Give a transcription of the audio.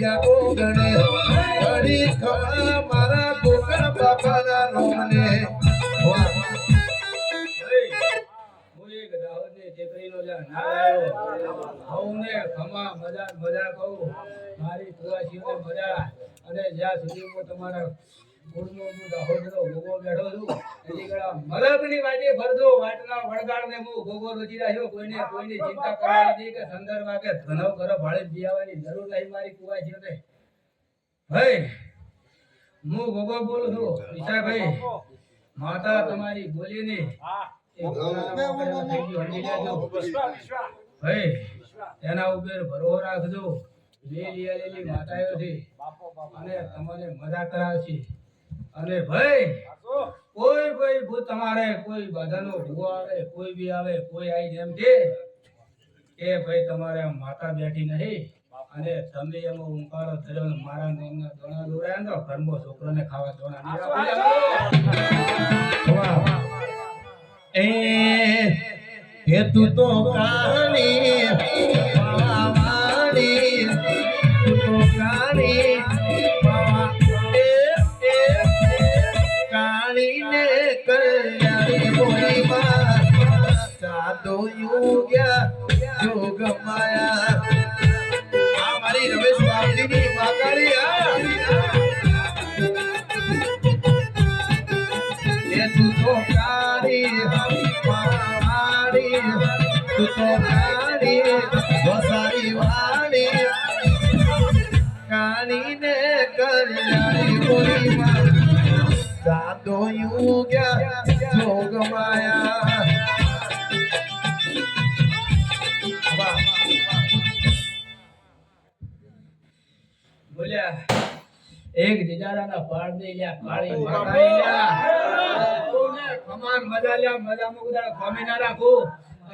ગયા ગોગણે ઘડી ખવા મારા ગોગણ બાપાના રોમને મારી કુવાસીઓને મજા અને જ્યાં સુધી હું તમારા કુળનો દાહોદનો ભોગો બેઠો છું એની ગળા મલકની વાટે ભરજો વાટના વળગાડને હું ભોગો રોજી રહ્યો કોઈની ચિંતા કરવાની કે સંદર્ભમાં કે ધનવ ઘર ભાડે જીવવાની જરૂર નહીં મારી કુવાસીઓને ભાઈ હું ભોગો બોલું છું ઈશાભાઈ માતા તમારી બોલીની ભાઈ એના ઉપર ભરોસો રાખજો લેલી માતાઓ છે અને તમને મજા કરાવશે અને ભાઈ કોઈ ભૂત તમારે કોઈ બધાનો ભૂવો આવે કોઈ બી આવે કોઈ આવી જેમ છે કે ભાઈ તમારે માતા બેઠી નહીં અને તમે એમાં ઉંકારો ધર્યો મારા નામના દોણા દોરાયા તો ઘરમાં છોકરોને ખાવા દોણા એ તું તો કાણી પાવાણી તું તો કાણી કાણીને કલ્યાણી બોલીમાં સાદો યોગ્યા જોગ માયા આ મારી રમેશ બાપજીની માકાળી એ તું તો કાણી તું તો કાણી વસારી વાણી કાણીને કલ્યાણી બોલીમાં સાદો યુગ્યા જોગ માયા બોલ્યા એક જીજારાના પાડ દે લ્યા કાળી માતા લ્યા કોને ખમાન મજા લ્યા મજા મુગડા ખમી ના રાખો